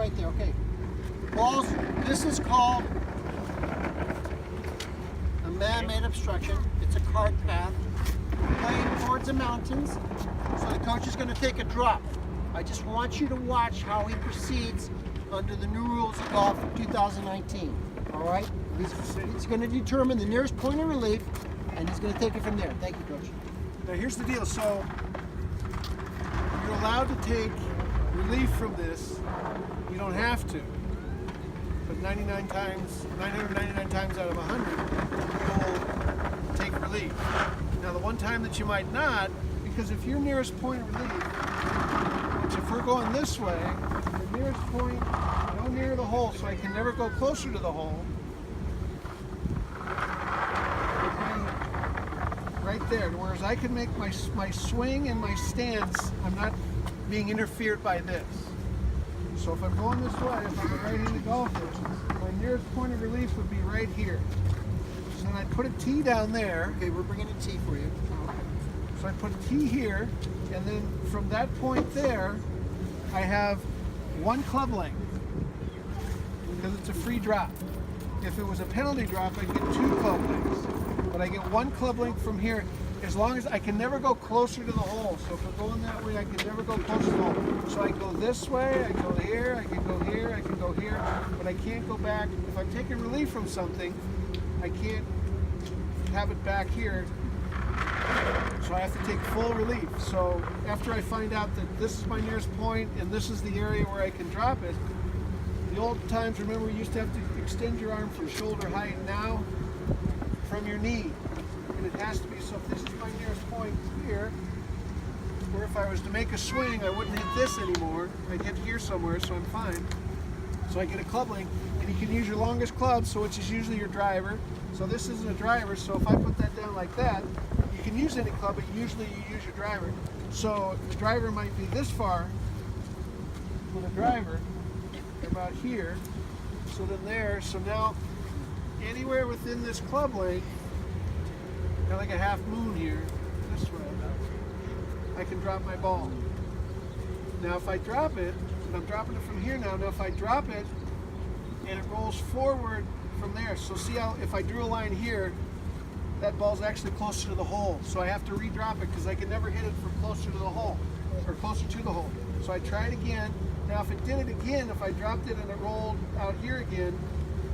right there. Okay. Balls, this is called a man-made obstruction. It's a cart path. Playing towards the mountains. So the coach is going to take a drop. I just want you to watch how he proceeds under the new rules of golf for 2019. All right? He's going to determine the nearest point of relief, and he's going to take it from there. Thank you, Coach. Now here's the deal. So you're allowed to take relief from this. You don't have to. But 999 times out of 100, you'll take relief. Now the one time that you might not, because if your nearest point of relief, which if we're going this way, the nearest point, no near the hole, so I can never go closer to the hole, would be right there. Whereas I can make my swing and my stance, I'm not being interfered by this. So if I'm going this way, if I'm a right-handed golfer, my nearest point of relief would be right here. So then I'd put a tee down there. Okay, we're bringing a tee for you. So I put a tee here, and then from that point there, I have one club length, because it's a free drop. If it was a penalty drop, I'd get 2 club lengths. But I get 1 club length from here, as long as I can never go closer to the hole. So if we're going that way, I can never go closer to the hole. So I go this way, I go here, I can go here, I can go here, but I can't go back. If I'm taking relief from something, I can't have it back here. So I have to take full relief. So after I find out that this is my nearest point and this is the area where I can drop it, the old times, remember, you used to have to extend your arm from shoulder height. Now, from your knee. And it has to be, so if this is my nearest point here, or if I was to make a swing, I wouldn't hit this anymore. I'd hit here somewhere, so I'm fine. So I get a club length, and you can use your longest club, so which is usually your driver. So this isn't a driver, so if I put that down like that, you can use any club, but usually you use your driver. So the driver might be this far with a driver, about here. So then there, so now anywhere within this club length, kind of like a half moon here, this way, I can drop my ball. Now if I drop it, and I'm dropping it from here now if I drop it and it rolls forward from there, so see how if I drew a line here, that ball's actually closer to the hole. So I have to re-drop it because I can never hit it from closer to the hole, or closer to the hole. So I try it again. Now if it did it again, if I dropped it and it rolled out here again,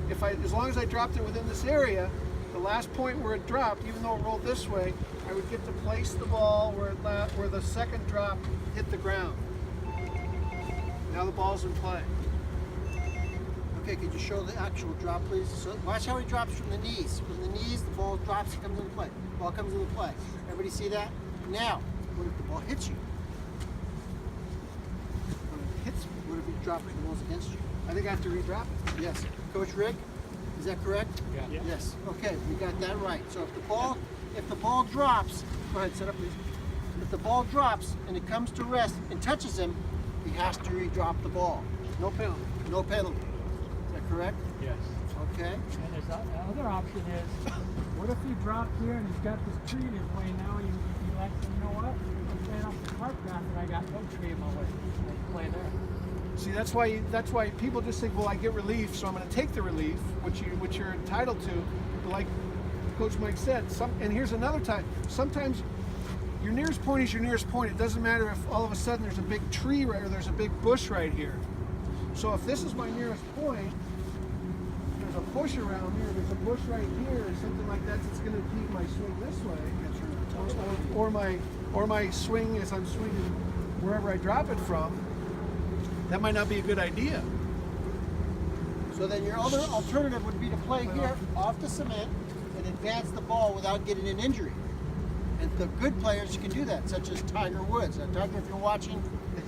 as long as I dropped it within this area, the last point where it dropped, even though it rolled this way, I would get to place the ball where the second drop hit the ground. Now the ball's in play. Okay, could you show the actual drop, please? So watch how he drops from the knees. From the knees, the ball drops, it comes into play. Ball comes into play. Everybody see that? Now, what if the ball hits you? What if it drops and the ball's against you? I think I have to re-drop it. Yes. Coach Rick, is that correct? Yeah. Yes. Okay, we got that right. So if the ball drops, go ahead, set up please. If the ball drops and it comes to rest and touches him, he has to re-drop the ball. No penalty. No penalty. Is that correct? Yes. Okay. And the other option is, what if you drop here and he's got this tree in his way now, you like, you know what? I'm staying off the cart path and I got no tree in my way. I play there. See, that's why people just think, well, I get relief, so I'm going to take the relief, which you're entitled to. But like Coach Mike said, and here's another time. Sometimes your nearest point is your nearest point. It doesn't matter if all of a sudden there's a big tree right, or there's a big bush right here. So if this is my nearest point, there's a bush around here, there's a bush right here, or something like that that's going to keep my swing this way, or my swing as I'm swinging wherever I drop it from. That might not be a good idea. So then your other alternative would be to play here off the cement and advance the ball without getting an injury. And the good players can do that, such as Tiger Woods. Tiger, if you're watching,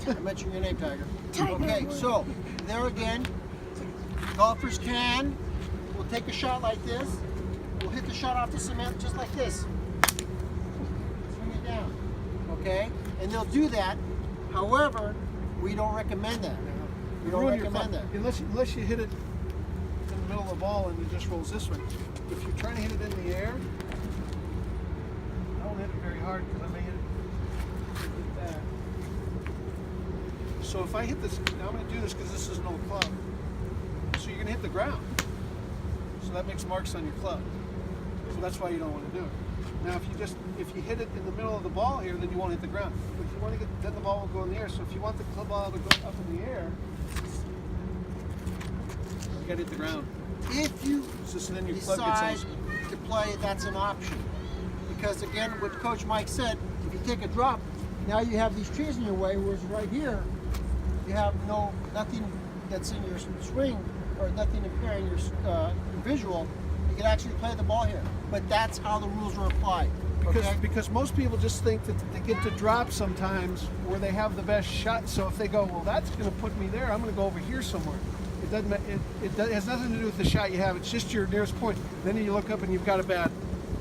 I mentioned your name, Tiger. Okay, so there again, golfers we'll take a shot like this. We'll hit the shot off the cement just like this. Swing it down, okay? And they'll do that. However, we don't recommend that. We don't recommend that. Unless you hit it in the middle of the ball and it just rolls this way. If you're trying to hit it in the air, I don't hit it very hard because I may hit it like that. So if I hit this, now I'm going to do this because this is an old club. So you're going to hit the ground. So that makes marks on your club. So that's why you don't want to do it. Now if you hit it in the middle of the ball here, then you won't hit the ground. But if you want to get, then the ball will go in the air. So if you want the club ball to go up in the air, you got to hit the ground. If you So then your club gets decide on. to play, that's an option. Because again, what Coach Mike said, if you take a drop, now you have these trees in your way, whereas right here, you have nothing that's in your swing or nothing impairing your visual. You can actually play the ball here. But that's how the rules are applied. Okay? Because most people just think that they get to drop sometimes where they have the best shot. So if they go, well, that's going to put me there, I'm going to go over here somewhere. It doesn't. It has nothing to do with the shot you have. It's just your nearest point. Then you look up and you've got a bad.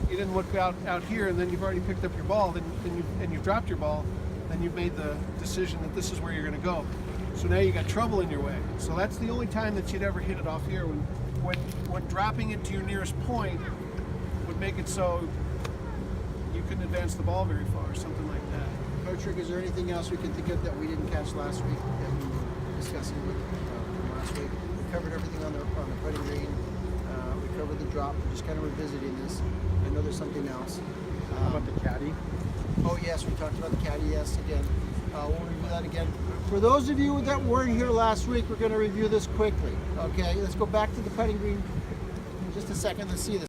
You didn't look out here, and then you've already picked up your ball. Then you've dropped your ball. Then you've made the decision that this is where you're going to go. So now you got trouble in your way. So that's the only time that you'd ever hit it off here. When dropping it to your nearest point would make it so you couldn't advance the ball very far, or something like that. Coach Rick, is there anything else we can think of that we didn't catch last week that we were discussing from last week? We covered everything on the putting green. We covered the drop. We're just kind of revisiting this. I know there's something else. How about the caddy? Oh yes, we talked about the caddy. Yes, again. We'll review that again. For those of you that weren't here last week, we're going to review this quickly. Okay, let's go back to the putting green in just a second. Let's see this.